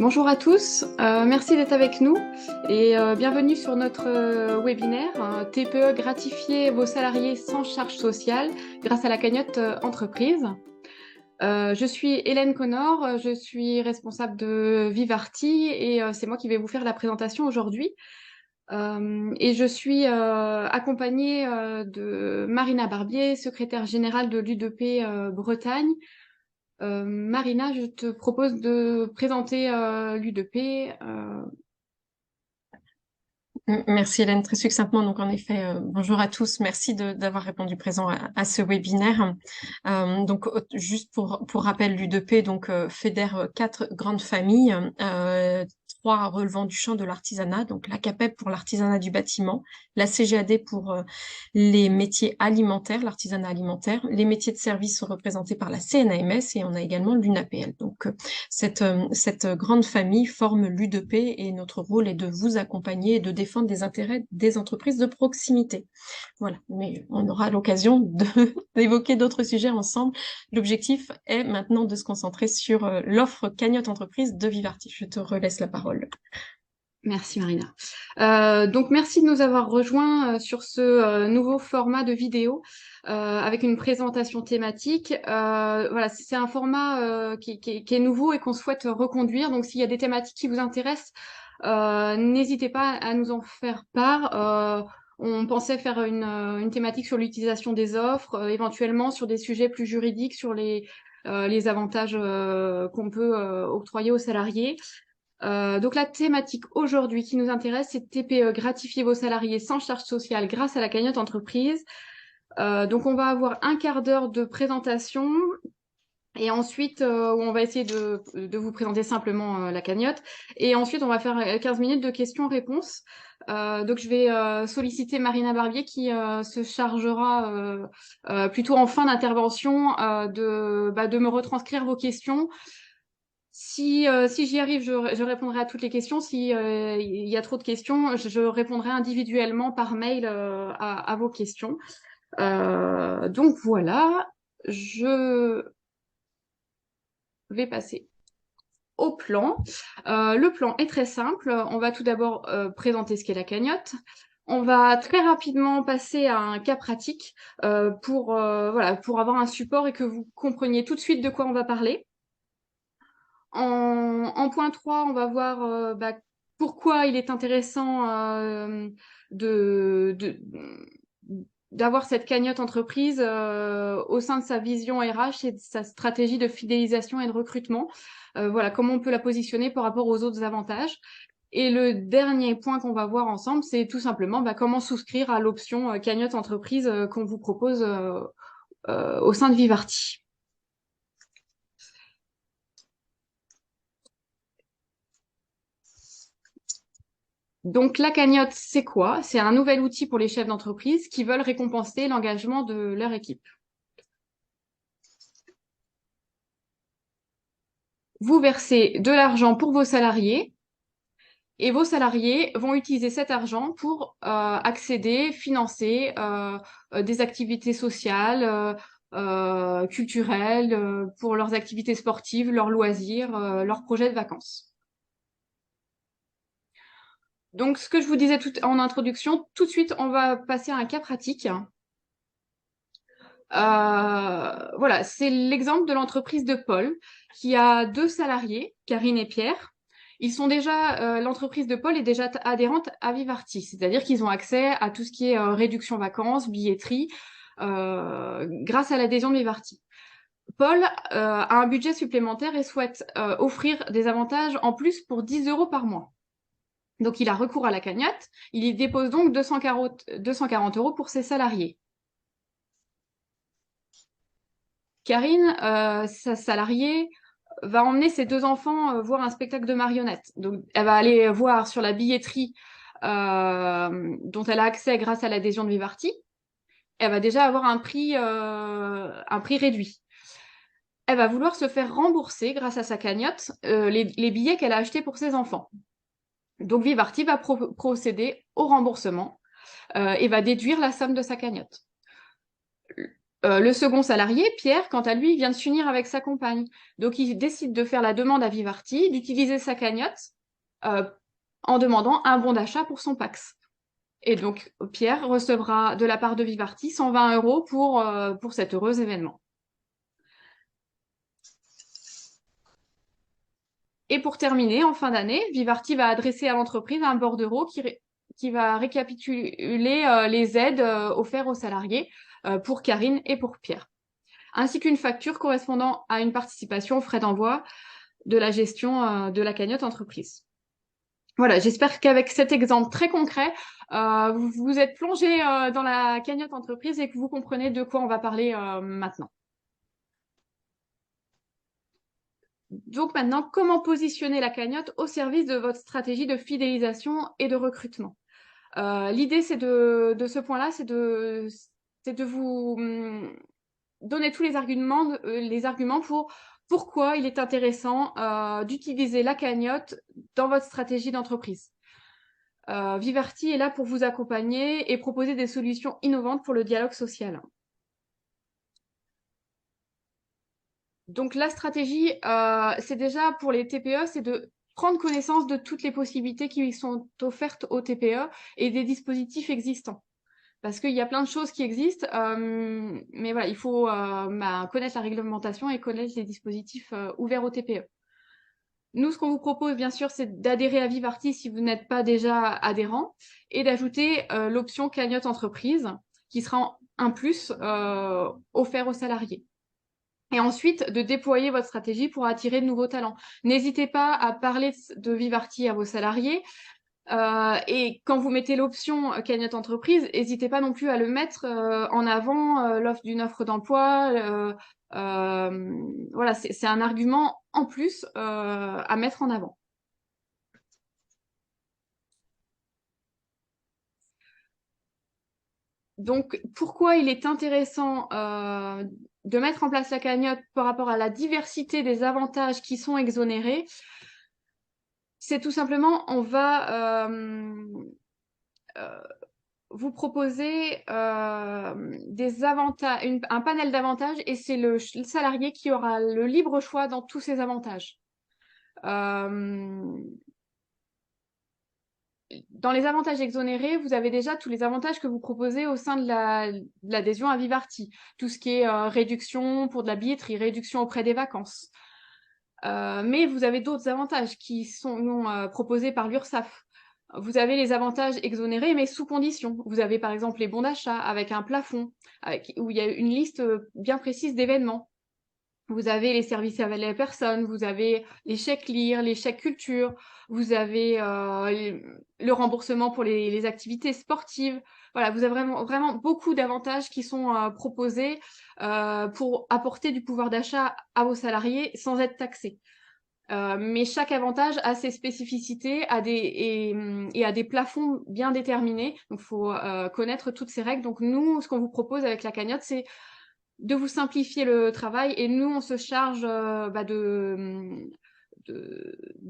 Bonjour à tous, merci d'être avec nous et bienvenue sur notre webinaire TPE gratifier vos salariés sans charge sociale grâce à la cagnotte entreprise. Je suis Hélène Connor, je suis responsable de Vivarti et c'est moi qui vais vous faire la présentation aujourd'hui. Et je suis accompagnée de Marina Barbier, secrétaire générale de l'U2P Bretagne. Marina, je te propose de présenter l'U2P. Merci Hélène, très succinctement. Donc en effet, bonjour à tous. Merci d'avoir répondu présent à ce webinaire. Juste pour rappel, l'U2P fédère quatre grandes familles, trois relevant du champ de l'artisanat, donc la CAPEB pour l'artisanat du bâtiment, la CGAD pour les métiers alimentaires, l'artisanat alimentaire. Les métiers de service sont représentés par la CNAMS et on a également l'UNAPL. Cette grande famille forme l'U2P et notre rôle est de vous accompagner et de défendre les intérêts des entreprises de proximité. Voilà, mais on aura l'occasion d'évoquer d'autres sujets ensemble. L'objectif est maintenant de se concentrer sur l'offre cagnotte entreprise de Vivarti. Je te relaisse la parole. Merci Marina. Donc merci de nous avoir rejoints sur ce nouveau format de vidéo avec une présentation thématique. Voilà, c'est un format qui est nouveau et qu'on souhaite reconduire. Donc s'il y a des thématiques qui vous intéressent, n'hésitez pas à nous en faire part. On pensait faire une thématique sur l'utilisation des offres, éventuellement sur des sujets plus juridiques, sur les avantages qu'on peut octroyer aux salariés. Donc la thématique aujourd'hui qui nous intéresse, c'est TPE, gratifier vos salariés sans charge sociale grâce à la cagnotte entreprise. Donc on va avoir un quart d'heure de présentation et ensuite où on va essayer de vous présenter simplement la cagnotte. Et ensuite on va faire 15 minutes de questions-réponses. Donc je vais solliciter Marina Barbier qui se chargera plutôt en fin d'intervention de me retranscrire vos questions. Si j'y arrive, je répondrai à toutes les questions. Si il y a trop de questions, je répondrai individuellement par mail à vos questions. Donc voilà, je vais passer au plan. Le plan est très simple. On va tout d'abord présenter ce qu'est la cagnotte. On va très rapidement passer à un cas pratique voilà, pour avoir un support et que vous compreniez tout de suite de quoi on va parler. En point 3, on va voir pourquoi il est intéressant de, de- d'avoir cette cagnotte entreprise au sein de sa vision RH et de sa stratégie de fidélisation et de recrutement. Voilà, comment on peut la positionner par rapport aux autres avantages. Et le dernier point qu'on va voir ensemble, c'est tout simplement comment souscrire à l'option cagnotte entreprise qu'on vous propose au sein de Vivarti. Donc la cagnotte, c'est quoi? C'est un nouvel outil pour les chefs d'entreprise qui veulent récompenser l'engagement de leur équipe. Vous versez de l'argent pour vos salariés et vos salariés vont utiliser cet argent pour accéder, financer des activités sociales, culturelles, pour leurs activités sportives, leurs loisirs, leurs projets de vacances. Donc ce que je vous disais tout en introduction, tout de suite, on va passer à un cas pratique. Voilà, c'est l'exemple de l'entreprise de Paul qui a deux salariés, Karine et Pierre. L'entreprise de Paul est déjà adhérente à Vivarti, c'est-à-dire qu'ils ont accès à tout ce qui est réduction vacances, billetterie, grâce à l'adhésion de Vivarti. Paul a un budget supplémentaire et souhaite offrir des avantages en plus pour 10 euros par mois. Donc il a recours à la cagnotte, il y dépose donc 240 euros pour ses salariés. Karine, sa salariée, va emmener ses deux enfants voir un spectacle de marionnettes. Donc, elle va aller voir sur la billetterie dont elle a accès grâce à l'adhésion de Vivarti. Elle va déjà avoir un prix réduit. Elle va vouloir se faire rembourser grâce à sa cagnotte les billets qu'elle a achetés pour ses enfants. Donc Vivarti va procéder au remboursement et va déduire la somme de sa cagnotte. Le second salarié, Pierre, quant à lui, vient de s'unir avec sa compagne. Donc, il décide de faire la demande à Vivarti, d'utiliser sa cagnotte euh, en demandant un bon d'achat pour son Pax. Et donc, Pierre recevra de la part de Vivarti 120 € pour cet heureux événement. Et pour terminer, en fin d'année, Vivarti va adresser à l'entreprise un bordereau qui va récapituler les aides offertes aux salariés pour Karine et pour Pierre, ainsi qu'une facture correspondant à une participation aux frais d'envoi de la gestion de la cagnotte entreprise. Voilà, j'espère qu'avec cet exemple très concret, vous vous êtes plongé dans la cagnotte entreprise et que vous comprenez de quoi on va parler maintenant. Donc maintenant, comment positionner la cagnotte au service de votre stratégie de fidélisation et de recrutement? L'idée, de ce point-là, c'est de vous donner tous les arguments pour pourquoi il est intéressant d'utiliser la cagnotte dans votre stratégie d'entreprise. Vivarti est là pour vous accompagner et proposer des solutions innovantes pour le dialogue social. Donc la stratégie, c'est déjà pour les TPE, c'est de prendre connaissance de toutes les possibilités qui sont offertes aux TPE et des dispositifs existants. Parce qu'il y a plein de choses qui existent, mais voilà, il faut connaître la réglementation et connaître les dispositifs ouverts aux TPE. Nous, ce qu'on vous propose, bien sûr, c'est d'adhérer à Vivarti si vous n'êtes pas déjà adhérent et d'ajouter l'option cagnotte entreprise qui sera un plus offert aux salariés. Et ensuite, de déployer votre stratégie pour attirer de nouveaux talents. N'hésitez pas à parler de Vivarti à vos salariés. Et quand vous mettez l'option cagnotte entreprise, n'hésitez pas non plus à le mettre en avant l'offre d'une offre d'emploi. Voilà, c'est un argument en plus à mettre en avant. Donc, pourquoi il est intéressant de mettre en place la cagnotte par rapport à la diversité des avantages qui sont exonérés? C'est tout simplement, on va vous proposer des avantages, un panel d'avantages et c'est le salarié qui aura le libre choix dans tous ces avantages. Dans les avantages exonérés, vous avez déjà tous les avantages que vous proposez au sein de l'adhésion à Vivarti. Tout ce qui est réduction pour de la billetterie, réduction auprès des vacances. Mais vous avez d'autres avantages qui sont proposés par l'URSSAF. Vous avez les avantages exonérés, mais sous condition. Vous avez par exemple les bons d'achat avec un plafond, où il y a une liste bien précise d'événements. Vous avez les services à la personne, vous avez les chèques lire, les chèques culture, vous avez le remboursement pour les activités sportives. Voilà, vous avez vraiment beaucoup d'avantages qui sont proposés pour apporter du pouvoir d'achat à vos salariés sans être taxés. Mais chaque avantage a ses spécificités et a des plafonds bien déterminés. Donc, il faut connaître toutes ces règles. Donc, nous, ce qu'on vous propose avec la cagnotte, c'est de vous simplifier le travail et nous, on se charge de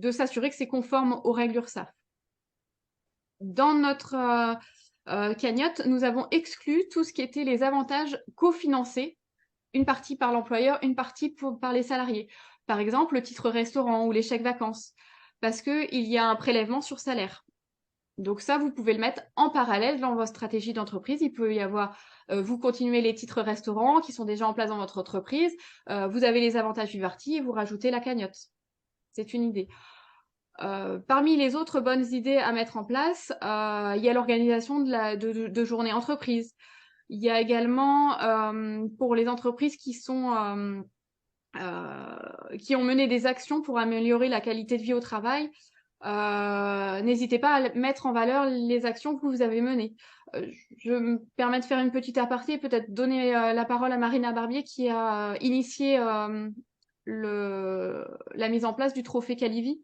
s'assurer que c'est conforme aux règles URSSAF. Dans notre cagnotte, nous avons exclu tout ce qui était les avantages cofinancés, une partie par l'employeur, une partie par les salariés. Par exemple, le titre restaurant ou les chèques vacances, parce qu'il y a un prélèvement sur salaire. Donc ça, vous pouvez le mettre en parallèle dans votre stratégie d'entreprise. Il peut y avoir, vous continuez les titres restaurants qui sont déjà en place dans votre entreprise. Vous avez les avantages Vivarti et vous rajoutez la cagnotte. C'est une idée. Parmi les autres bonnes idées à mettre en place, il y a l'organisation de journées entreprises. Il y a également pour les entreprises qui ont mené des actions pour améliorer la qualité de vie au travail, n'hésitez pas à mettre en valeur les actions que vous avez menées. Je me permets de faire une petite aparté, peut-être donner la parole à Marina Barbier qui a initié la mise en place du trophée Calivi.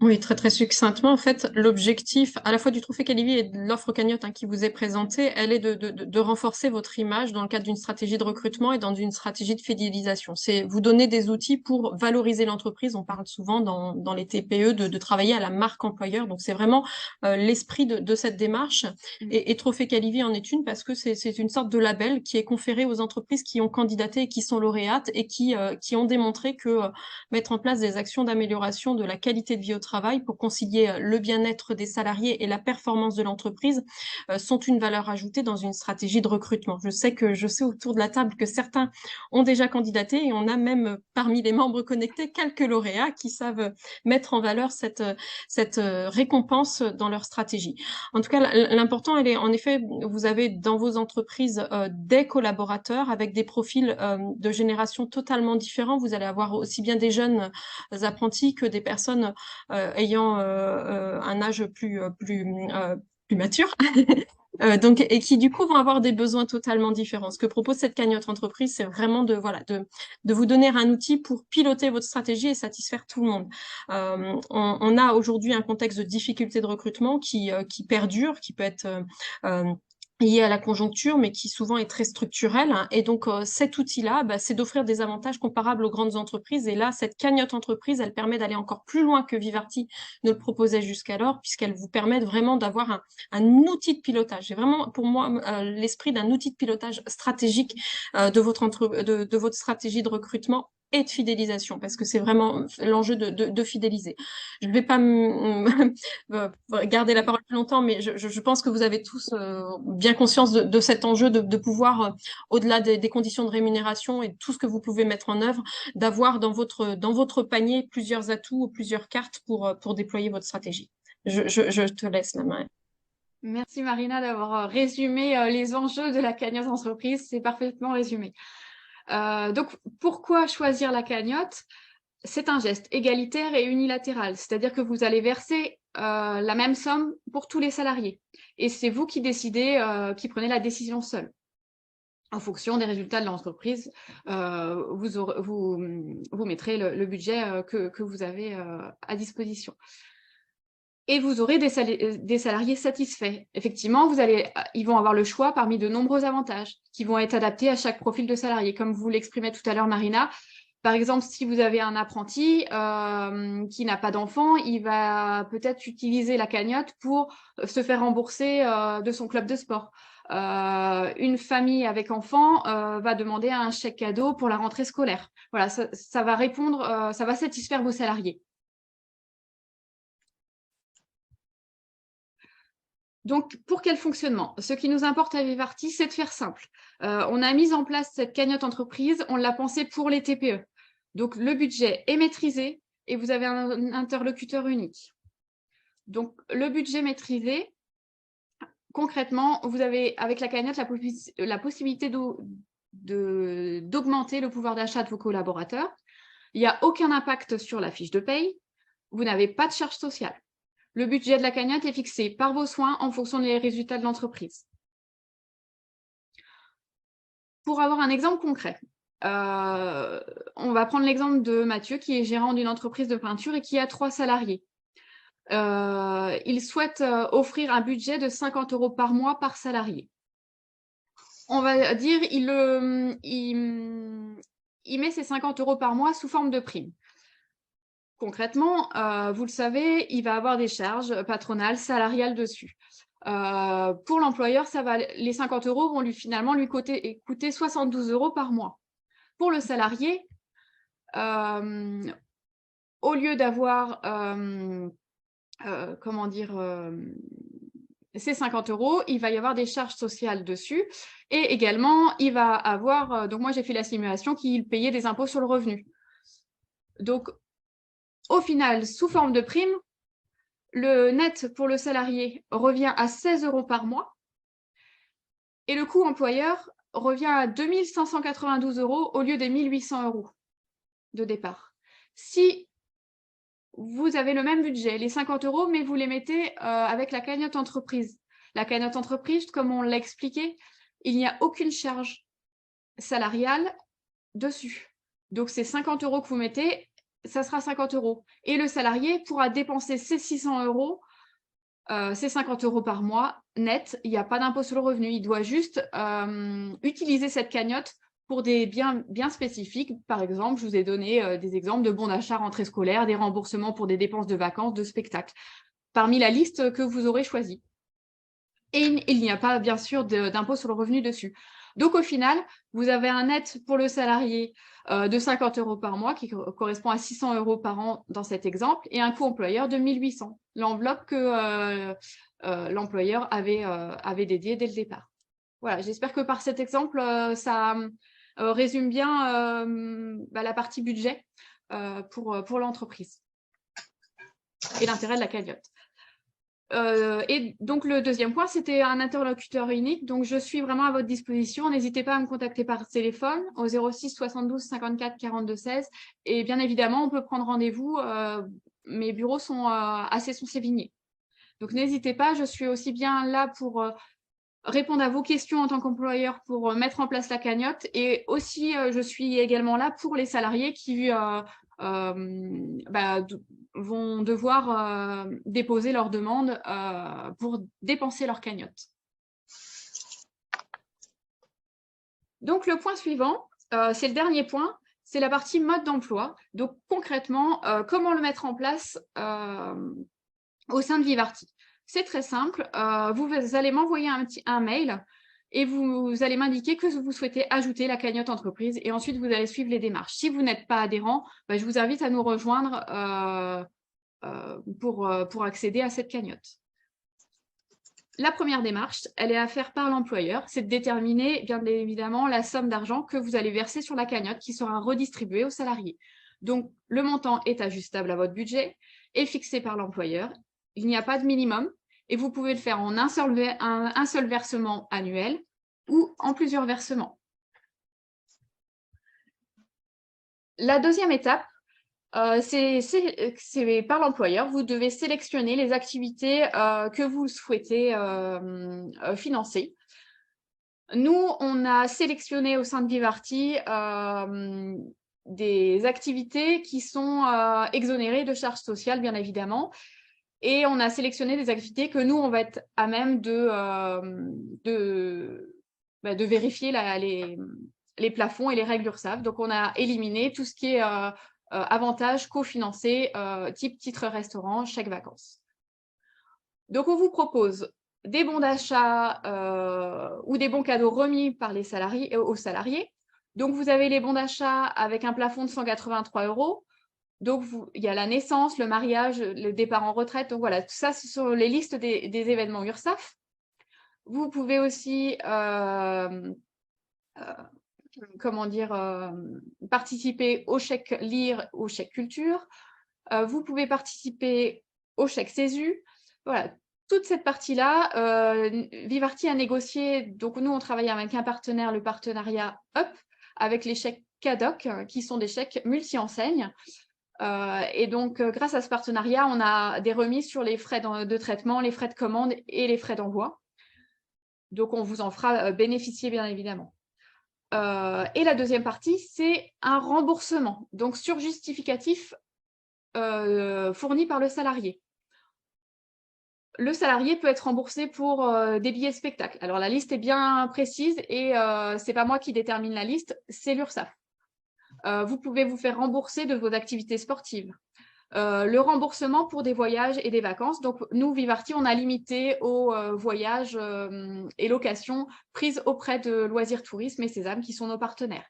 Oui, très très succinctement, en fait, l'objectif à la fois du Trophée Calivi et de l'offre cagnotte qui vous est présentée, elle est de renforcer votre image dans le cadre d'une stratégie de recrutement et dans une stratégie de fidélisation. C'est vous donner des outils pour valoriser l'entreprise. On parle souvent dans les TPE de travailler à la marque employeur. Donc c'est vraiment l'esprit de cette démarche. Et Trophée Calivi en est une parce que c'est une sorte de label qui est conféré aux entreprises qui ont candidaté et qui sont lauréates et qui ont démontré que mettre en place des actions d'amélioration de la qualité de vie au travail pour concilier le bien-être des salariés et la performance de l'entreprise sont une valeur ajoutée dans une stratégie de recrutement. Je sais autour de la table que certains ont déjà candidaté et on a même parmi les membres connectés quelques lauréats qui savent mettre en valeur cette récompense dans leur stratégie. En tout cas, l'important, elle est en effet, vous avez dans vos entreprises des collaborateurs avec des profils de génération totalement différents. Vous allez avoir aussi bien des jeunes apprentis que des personnes ayant un âge plus mature. Donc, et qui du coup vont avoir des besoins totalement différents. Ce que propose cette cagnotte entreprise, c'est vraiment de vous donner un outil pour piloter votre stratégie et satisfaire tout le monde. On a aujourd'hui un contexte de difficulté de recrutement qui perdure, qui peut être lié à la conjoncture, mais qui souvent est très structurel. Et donc, cet outil-là, c'est d'offrir des avantages comparables aux grandes entreprises. Et là, cette cagnotte entreprise, elle permet d'aller encore plus loin que Vivarti ne le proposait jusqu'alors, puisqu'elle vous permet vraiment d'avoir un outil de pilotage. C'est vraiment, pour moi, l'esprit d'un outil de pilotage stratégique de votre stratégie de recrutement et de fidélisation, parce que c'est vraiment l'enjeu de fidéliser. Je ne vais pas garder la parole plus longtemps, mais je pense que vous avez tous bien conscience de cet enjeu de pouvoir, au-delà des conditions de rémunération et de tout ce que vous pouvez mettre en œuvre, d'avoir dans votre panier plusieurs atouts ou plusieurs cartes pour déployer votre stratégie. Je te laisse la main. Merci Marina d'avoir résumé les enjeux de la cagnotte entreprise. C'est parfaitement résumé. Donc, pourquoi choisir la cagnotte? C'est un geste égalitaire et unilatéral, c'est-à-dire que vous allez verser la même somme pour tous les salariés. Et c'est vous qui décidez, qui prenez la décision seule. En fonction des résultats de l'entreprise, vous mettrez le budget que vous avez à disposition. Et vous aurez des salariés satisfaits. Effectivement, ils vont avoir le choix parmi de nombreux avantages qui vont être adaptés à chaque profil de salarié. Comme vous l'exprimez tout à l'heure, Marina, par exemple, si vous avez un apprenti qui n'a pas d'enfant, il va peut-être utiliser la cagnotte pour se faire rembourser de son club de sport. Une famille avec enfant va demander un chèque cadeau pour la rentrée scolaire. Voilà, ça va répondre, ça va satisfaire vos salariés. Donc, pour quel fonctionnement? Ce qui nous importe à Vivarti, c'est de faire simple. On a mis en place cette cagnotte entreprise, on l'a pensée pour les TPE. Donc, le budget est maîtrisé et vous avez un interlocuteur unique. Donc, le budget maîtrisé, concrètement, vous avez avec la cagnotte la possibilité d'augmenter le pouvoir d'achat de vos collaborateurs. Il n'y a aucun impact sur la fiche de paye. Vous n'avez pas de charge sociale. Le budget de la cagnotte est fixé par vos soins en fonction des résultats de l'entreprise. Pour avoir un exemple concret, on va prendre l'exemple de Mathieu, qui est gérant d'une entreprise de peinture et qui a 3 salariés. Il souhaite offrir un budget de 50 € par mois par salarié. On va dire il met ces 50 € par mois sous forme de prime. Concrètement, vous le savez, il va avoir des charges patronales, salariales dessus. Pour l'employeur, les 50 € vont finalement lui coûter 72 € par mois. Pour le salarié, au lieu d'avoir ces 50 €, il va y avoir des charges sociales dessus. Et également, il va avoir, donc moi j'ai fait la simulation, qu'il payait des impôts sur le revenu. Donc, au final, sous forme de prime, le net pour le salarié revient à 16 € par mois et le coût employeur revient à 2 592 € au lieu des 1 800 € de départ. Si vous avez le même budget, les 50 €, mais vous les mettez avec la cagnotte entreprise. La cagnotte entreprise, comme on l'a expliqué, il n'y a aucune charge salariale dessus. Donc, ces 50 € que vous mettez, ça sera 50 €. Et le salarié pourra dépenser ses 600 €, ces 50 € par mois net. Il n'y a pas d'impôt sur le revenu. Il doit juste utiliser cette cagnotte pour des biens bien spécifiques. Par exemple, je vous ai donné des exemples de bons d'achat rentrée scolaire, des remboursements pour des dépenses de vacances, de spectacles, parmi la liste que vous aurez choisie. Et il n'y a pas, bien sûr, d'impôt sur le revenu dessus. Donc, au final, vous avez un net pour le salarié de 50 € par mois, qui correspond à 600 € par an dans cet exemple, et un coût employeur de 1 800, l'enveloppe que l'employeur avait dédiée dès le départ. Voilà, j'espère que par cet exemple, ça résume bien la partie budget pour l'entreprise et l'intérêt de la cagnotte. Et donc, le deuxième point, c'était un interlocuteur unique. Donc, je suis vraiment à votre disposition. N'hésitez pas à me contacter par téléphone au 06 72 54 42 16. Et bien évidemment, on peut prendre rendez-vous. Mes bureaux sont à Cesson-Sévigné. Donc, n'hésitez pas. Je suis aussi bien là pour répondre à vos questions en tant qu'employeur pour mettre en place la cagnotte. Et aussi, je suis également là pour les salariés qui vont devoir déposer leur demande pour dépenser leur cagnotte. Donc, le point suivant, c'est le dernier point, c'est la partie mode d'emploi. Donc, concrètement, comment le mettre en place au sein de Vivarty. C'est très simple. Vous allez m'envoyer un mail et vous allez m'indiquer que vous souhaitez ajouter la cagnotte entreprise et ensuite vous allez suivre les démarches. Si vous n'êtes pas adhérent, je vous invite à nous rejoindre pour accéder à cette cagnotte. La première démarche, elle est à faire par l'employeur, c'est de déterminer bien évidemment la somme d'argent que vous allez verser sur la cagnotte qui sera redistribuée aux salariés. Donc, le montant est ajustable à votre budget et fixé par l'employeur. Il n'y a pas de minimum et vous pouvez le faire en un seul versement annuel ou en plusieurs versements. La deuxième étape, c'est par l'employeur. Vous devez sélectionner les activités que vous souhaitez financer. Nous, on a sélectionné au sein de Vivarty des activités qui sont exonérées de charges sociales, bien évidemment. Et on a sélectionné des activités que nous, on va être à même de vérifier les plafonds et les règles URSSAF. Donc, on a éliminé tout ce qui est avantages cofinancés, type titre restaurant, chèque vacances. Donc, on vous propose des bons d'achat ou des bons cadeaux remis par les salariés, aux salariés. Donc, vous avez les bons d'achat avec un plafond de 183 €. Donc, il y a la naissance, le mariage, le départ en retraite. Donc, voilà, tout ça, ce sont les listes des événements URSSAF. Vous pouvez aussi participer au chèque lire, au chèque culture. Vous pouvez participer au chèque CESU. Voilà, toute cette partie-là, Vivarty a négocié. Donc, nous, on travaille avec un partenaire, le partenariat UP, avec les chèques CADOC, qui sont des chèques multi-enseignes. Et donc, grâce à ce partenariat, on a des remises sur les frais de traitement, les frais de commande et les frais d'envoi. Donc, on vous en fera bénéficier, bien évidemment. Et la deuxième partie, c'est un remboursement, donc sur justificatif fourni par le salarié. Le salarié peut être remboursé pour des billets spectacles. Alors, la liste est bien précise et ce n'est pas moi qui détermine la liste, c'est l'URSSAF. Vous pouvez vous faire rembourser de vos activités sportives. Le remboursement pour des voyages et des vacances. Donc, nous, Vivarty, on a limité aux voyages et locations prises auprès de Loisirs Tourisme et Sésame, qui sont nos partenaires.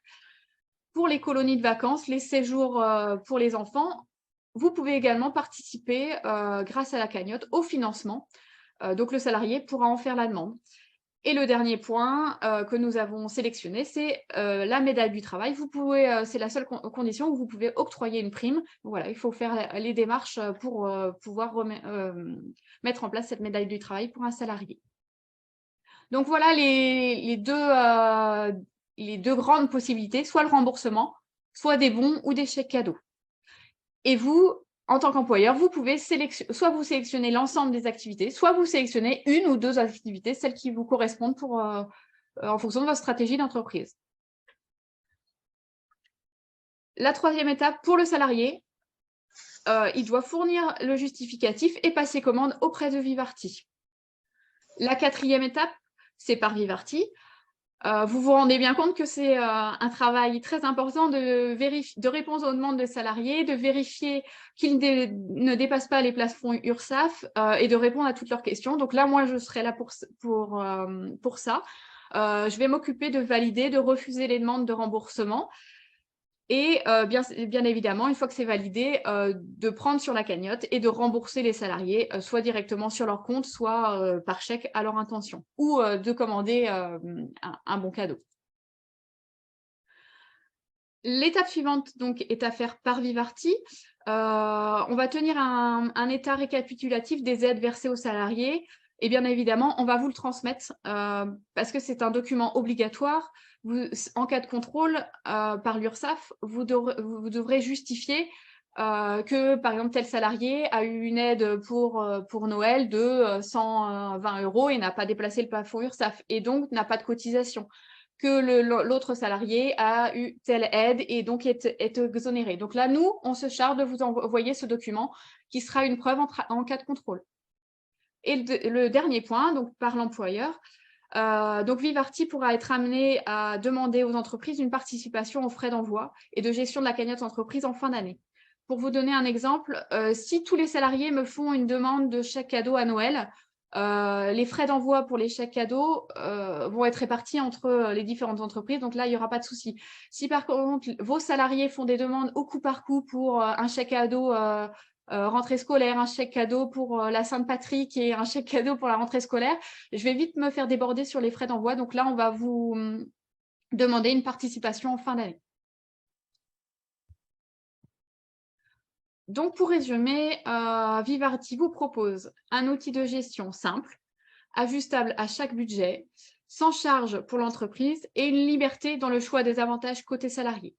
Pour les colonies de vacances, les séjours pour les enfants, vous pouvez également participer, grâce à la cagnotte, au financement. Donc, le salarié pourra en faire la demande. Et le dernier point que nous avons sélectionné, c'est la médaille du travail. Vous pouvez, c'est la seule condition où vous pouvez octroyer une prime. Voilà, il faut faire les démarches pour pouvoir mettre en place cette médaille du travail pour un salarié. Donc voilà les deux grandes possibilités, soit le remboursement, soit des bons ou des chèques cadeaux. Et vous, en tant qu'employeur, vous pouvez soit vous sélectionnez l'ensemble des activités, soit vous sélectionnez une ou deux activités, celles qui vous correspondent en fonction de votre stratégie d'entreprise. La troisième étape pour le salarié, il doit fournir le justificatif et passer commande auprès de Vivarti. La 4e étape, c'est par Vivarti. Vous vous rendez bien compte que c'est un travail très important de répondre aux demandes des salariés, de vérifier qu'ils ne dépassent pas les plafonds URSSAF et de répondre à toutes leurs questions. Donc là, moi, je serai là pour ça. Je vais m'occuper de valider, de refuser les demandes de remboursement. Et bien évidemment, une fois que c'est validé, de prendre sur la cagnotte et de rembourser les salariés, soit directement sur leur compte, soit par chèque à leur intention, ou de commander un bon cadeau. L'étape suivante donc, est à faire par Vivarti. On va tenir un état récapitulatif des aides versées aux salariés. Et bien évidemment, on va vous le transmettre parce que c'est un document obligatoire. En cas de contrôle par l'URSSAF, vous devrez justifier que, par exemple, tel salarié a eu une aide pour Noël de 120 € et n'a pas déplacé le plafond URSSAF et donc n'a pas de cotisation. Que l'autre salarié a eu telle aide et donc est exonéré. Donc là, nous, on se charge de vous envoyer ce document qui sera une preuve en cas de contrôle. Et le dernier point, donc par l'employeur, donc Vivarti pourra être amené à demander aux entreprises une participation aux frais d'envoi et de gestion de la cagnotte entreprise en fin d'année. Pour vous donner un exemple, si tous les salariés me font une demande de chèque cadeau à Noël, les frais d'envoi pour les chèques cadeaux vont être répartis entre les différentes entreprises, donc là, il n'y aura pas de souci. Si par contre, vos salariés font des demandes au coup par coup pour un chèque cadeau rentrée scolaire, un chèque cadeau pour la Sainte-Patrick et un chèque cadeau pour la rentrée scolaire, je vais vite me faire déborder sur les frais d'envoi. Donc là, on va vous demander une participation en fin d'année. Donc, pour résumer, Vivarti vous propose un outil de gestion simple, ajustable à chaque budget, sans charge pour l'entreprise et une liberté dans le choix des avantages côté salarié.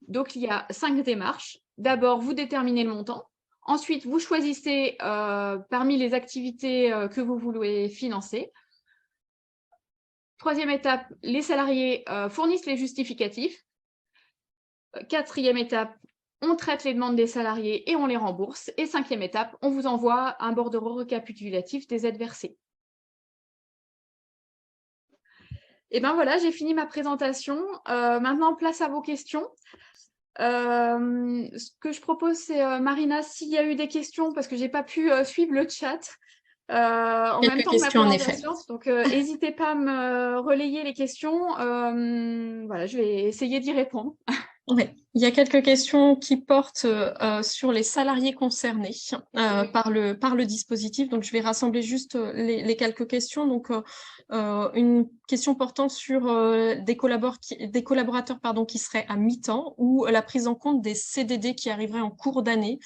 Donc, il y a 5 démarches. D'abord, vous déterminez le montant. Ensuite, vous choisissez parmi les activités que vous voulez financer. Troisième étape, les salariés fournissent les justificatifs. Quatrième étape, on traite les demandes des salariés et on les rembourse. Et cinquième étape, on vous envoie un bordereau récapitulatif des aides versées. Et bien voilà, j'ai fini ma présentation. Maintenant, place à vos questions. Ce que je propose, c'est, Marina, s'il y a eu des questions, parce que je n'ai pas pu suivre le chat en même temps que ma présentation, donc n'hésitez pas à me relayer les questions. Voilà, je vais essayer d'y répondre. Oui, il y a quelques questions qui portent sur les salariés concernés par le dispositif. Donc, je vais rassembler juste les quelques questions. Donc, une question portant sur des collaborateurs qui seraient à mi-temps ou la prise en compte des CDD qui arriveraient en cours d'année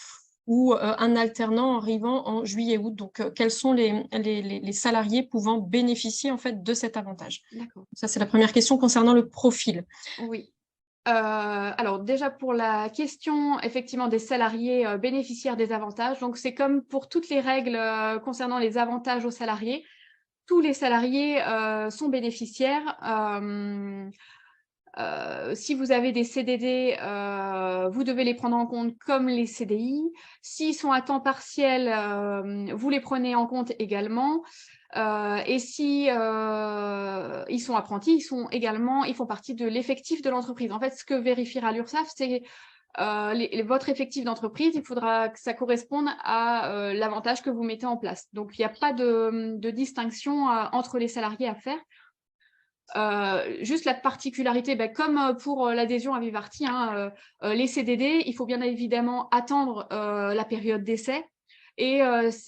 ou un alternant arrivant en juillet-août. Donc, quels sont les salariés pouvant bénéficier en fait de cet avantage? D'accord. Ça, c'est la première question concernant le profil. Oui. Alors déjà pour la question effectivement des salariés bénéficiaires des avantages, donc c'est comme pour toutes les règles concernant les avantages aux salariés, tous les salariés sont bénéficiaires. Si vous avez des CDD, vous devez les prendre en compte comme les CDI. S'ils sont à temps partiel, vous les prenez en compte également. Et si ils sont apprentis, ils font partie de l'effectif de l'entreprise. En fait, ce que vérifiera l'URSSAF, c'est votre effectif d'entreprise. Il faudra que ça corresponde à l'avantage que vous mettez en place. Donc, il n'y a pas de distinction entre les salariés à faire. Juste la particularité, comme pour l'adhésion à Vivarti, les CDD, il faut bien évidemment attendre la période d'essai. Et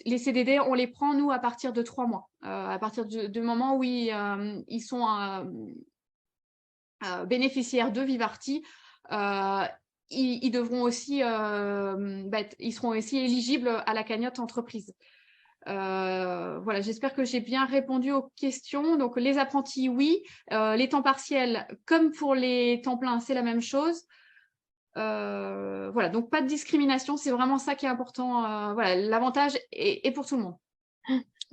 les CDD, on les prend, nous, à partir de 3 mois. À partir du moment où ils sont bénéficiaires de Vivarti, ils devront aussi, ils seront aussi éligibles à la cagnotte entreprise. Voilà, j'espère que j'ai bien répondu aux questions. Donc, les apprentis, oui. Les temps partiels, comme pour les temps pleins, c'est la même chose. Voilà, donc pas de discrimination, c'est vraiment ça qui est important. Voilà, l'avantage est pour tout le monde.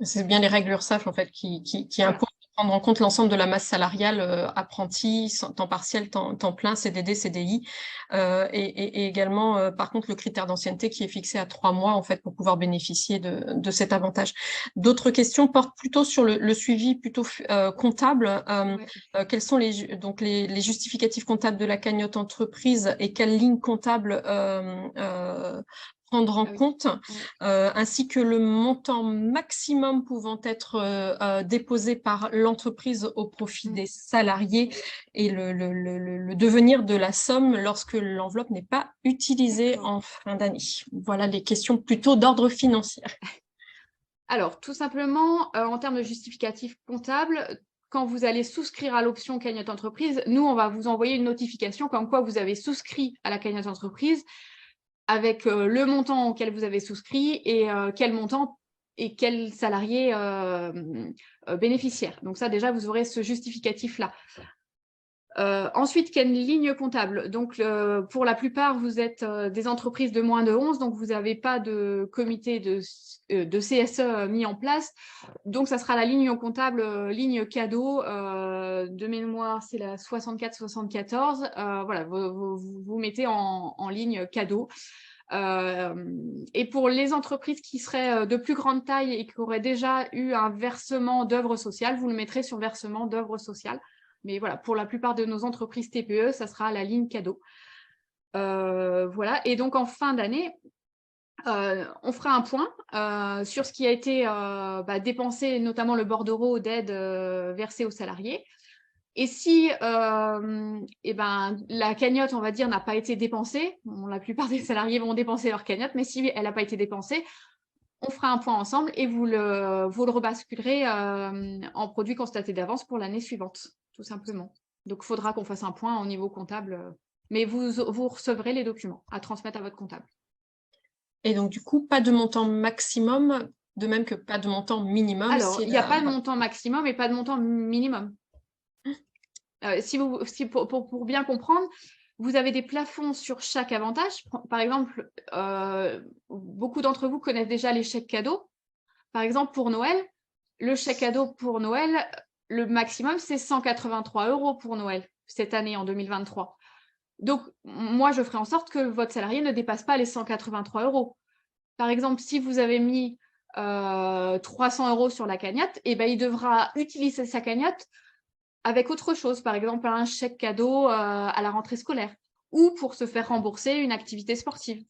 C'est bien les règles URSSAF en fait qui imposent prendre en compte l'ensemble de la masse salariale, apprenti, temps partiel, temps plein, CDD, CDI, et également, par contre, le critère d'ancienneté qui est fixé à 3 mois, en fait, pour pouvoir bénéficier de cet avantage. D'autres questions portent plutôt sur le suivi plutôt comptable. Ouais. Quels sont donc les justificatifs comptables de la cagnotte entreprise et quelles lignes comptables prendre en Ah oui. compte, Ouais. ainsi que le montant maximum pouvant être déposé par l'entreprise au profit Mm. des salariés et le devenir de la somme lorsque l'enveloppe n'est pas utilisée D'accord. en fin d'année. Voilà les questions plutôt d'ordre financier. Alors, tout simplement, en termes de justificatif comptable, quand vous allez souscrire à l'option cagnotte entreprise, nous, on va vous envoyer une notification comme quoi vous avez souscrit à la cagnotte entreprise avec le montant auquel vous avez souscrit et quel montant et quel salarié bénéficiaire. Donc ça, déjà, vous aurez ce justificatif-là. Ensuite, quelle ligne comptable? Donc, pour la plupart, vous êtes des entreprises de moins de 11, donc vous n'avez pas de comité de CSE mis en place. Donc, ça sera la ligne comptable, ligne cadeau. De mémoire, c'est la 64-74. Voilà, vous mettez en ligne cadeau. Et pour les entreprises qui seraient de plus grande taille et qui auraient déjà eu un versement d'œuvre sociale, vous le mettrez sur versement d'œuvre sociale. Mais voilà, pour la plupart de nos entreprises TPE, ça sera la ligne cadeau. Voilà. Et donc, en fin d'année, on fera un point sur ce qui a été dépensé, notamment le bordereau d'aide versé aux salariés. Et si la cagnotte, on va dire, n'a pas été dépensée, bon, la plupart des salariés vont dépenser leur cagnotte, mais si elle n'a pas été dépensée, on fera un point ensemble et vous le rebasculerez en produit constaté d'avance pour l'année suivante, tout simplement. Donc, il faudra qu'on fasse un point au niveau comptable, mais vous recevrez les documents à transmettre à votre comptable. Et donc, du coup, pas de montant maximum, de même que pas de montant minimum. Alors, il n'y a pas de montant maximum et pas de montant minimum. Pour bien comprendre, vous avez des plafonds sur chaque avantage. Par exemple, beaucoup d'entre vous connaissent déjà les chèques cadeaux. Par exemple, pour Noël, le chèque cadeau pour Noël, le maximum, c'est 183 € pour Noël, cette année, en 2023. Donc, moi, je ferai en sorte que votre salarié ne dépasse pas les 183 €. Par exemple, si vous avez mis 300 € sur la cagnotte, eh ben, il devra utiliser sa cagnotte avec autre chose, par exemple un chèque cadeau à la rentrée scolaire ou pour se faire rembourser une activité sportive.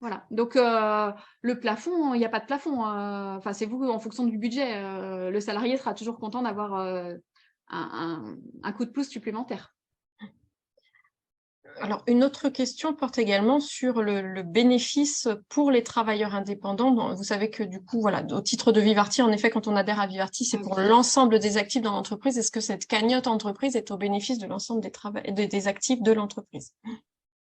Voilà. Donc, le plafond, il n'y a pas de plafond. Enfin, c'est vous en fonction du budget. Le salarié sera toujours content d'avoir un coup de pouce supplémentaire. Alors, une autre question porte également sur le bénéfice pour les travailleurs indépendants. Bon, vous savez que du coup, voilà, au titre de Vivarty, en effet, quand on adhère à Vivarty, c'est pour l'ensemble des actifs dans l'entreprise. Est-ce que cette cagnotte entreprise est au bénéfice de l'ensemble des actifs de l'entreprise?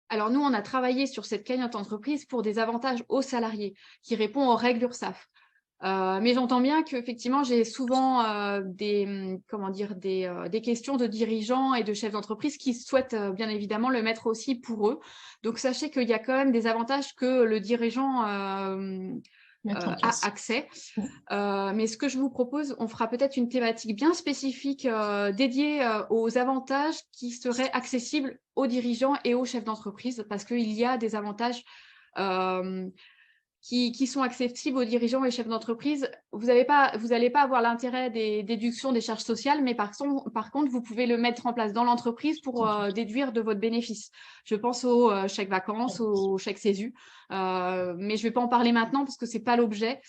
Alors, nous, on a travaillé sur cette cagnotte entreprise pour des avantages aux salariés qui répond aux règles URSSAF. Mais j'entends bien qu'effectivement, j'ai souvent des questions de dirigeants et de chefs d'entreprise qui souhaitent bien évidemment le mettre aussi pour eux. Donc, sachez qu'il y a quand même des avantages que le dirigeant a accès. Mais ce que je vous propose, on fera peut-être une thématique bien spécifique dédiée aux avantages qui seraient accessibles aux dirigeants et aux chefs d'entreprise parce qu'il y a des avantages qui sont accessibles aux dirigeants et chefs d'entreprise. Vous n'allez pas avoir l'intérêt des déductions des charges sociales, mais par contre, vous pouvez le mettre en place dans l'entreprise pour déduire de votre bénéfice. Je pense au chèque vacances, au chèque CESU, mais je ne vais pas en parler maintenant parce que ce n'est pas l'objet.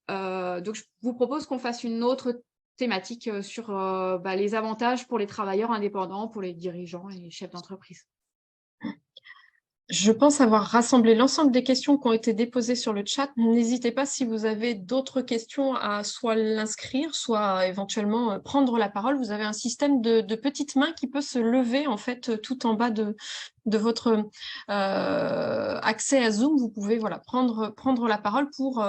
Donc, je vous propose qu'on fasse une autre thématique sur les avantages pour les travailleurs indépendants, pour les dirigeants et les chefs d'entreprise. Je pense avoir rassemblé l'ensemble des questions qui ont été déposées sur le chat. N'hésitez pas si vous avez d'autres questions à soit l'inscrire, soit éventuellement prendre la parole. Vous avez un système de petites mains qui peut se lever en fait tout en bas de votre accès à Zoom. Vous pouvez prendre la parole pour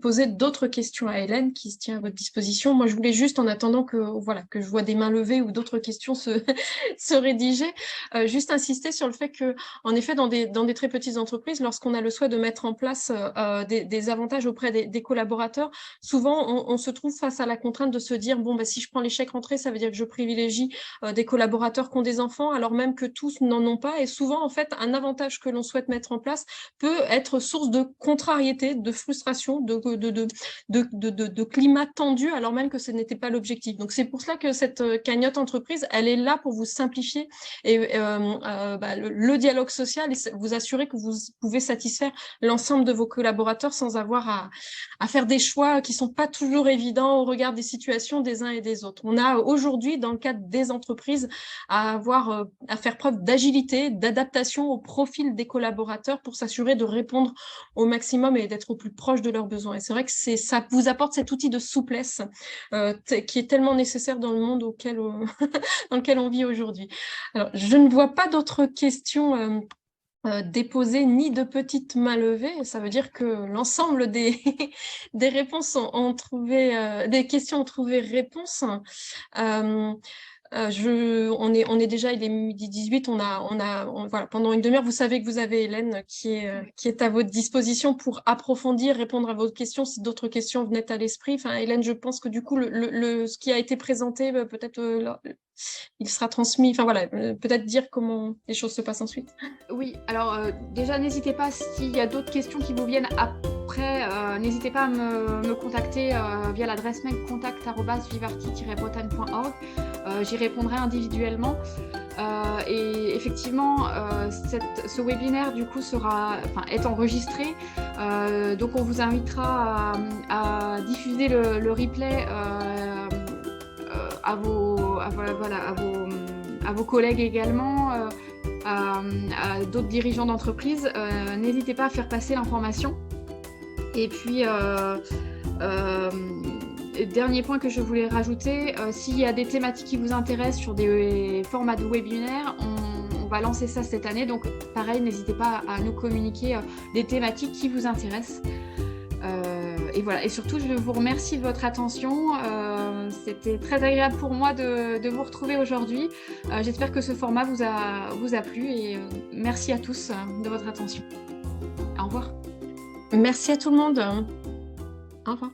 poser d'autres questions à Hélène qui se tient à votre disposition. Moi, je voulais juste, en attendant que je vois des mains levées ou d'autres questions se rédiger, juste insister sur le fait que, en effet, dans dans des très petites entreprises, lorsqu'on a le souhait de mettre en place des avantages auprès des collaborateurs, souvent on se trouve face à la contrainte de se dire bon, bah, si je prends les chèques rentrées, ça veut dire que je privilégie des collaborateurs qui ont des enfants, alors même que tous n'en ont pas. Et souvent, en fait, un avantage que l'on souhaite mettre en place peut être source de contrariété, de frustration, de climat tendu, alors même que ce n'était pas l'objectif. Donc, c'est pour cela que cette cagnotte entreprise, elle est là pour vous simplifier le dialogue social et vous assurer que vous pouvez satisfaire l'ensemble de vos collaborateurs sans avoir à faire des choix qui sont pas toujours évidents au regard des situations des uns et des autres. On a aujourd'hui, dans le cadre des entreprises, à faire preuve d'agilité, d'adaptation au profil des collaborateurs pour s'assurer de répondre au maximum et d'être au plus proche de leurs besoins. Et c'est vrai que ça vous apporte cet outil de souplesse qui est tellement nécessaire dans le monde dans lequel on vit aujourd'hui. Alors, je ne vois pas d'autres questions déposées ni de petites mains levées. Ça veut dire que l'ensemble des réponses ont trouvé, des questions ont trouvé réponse. On est déjà, il est midi 18, voilà, pendant une demi-heure, vous savez que vous avez Hélène qui est à votre disposition pour approfondir, répondre à vos questions si d'autres questions venaient à l'esprit. Enfin, Hélène, je pense que du coup, ce qui a été présenté, peut-être il sera transmis. Enfin voilà, peut-être dire comment les choses se passent ensuite. Oui, alors déjà, n'hésitez pas, s'il y a d'autres questions qui vous viennent après, n'hésitez pas à me contacter via l'adresse mail contact@vivarti-bretagne.org. J'y répondrai individuellement. Et effectivement, ce webinaire du coup est enregistré. Donc on vous invitera à diffuser le replay à vos collègues également, à d'autres dirigeants d'entreprise. N'hésitez pas à faire passer l'information. Et puis, dernier point que je voulais rajouter, s'il y a des thématiques qui vous intéressent sur des formats de webinaires, on va lancer ça cette année. Donc, pareil, n'hésitez pas à nous communiquer des thématiques qui vous intéressent. Et voilà. Et surtout, je vous remercie de votre attention. C'était très agréable pour moi de vous retrouver aujourd'hui. J'espère que ce format vous a plu et merci à tous de votre attention. Au revoir. Merci à tout le monde. Au revoir.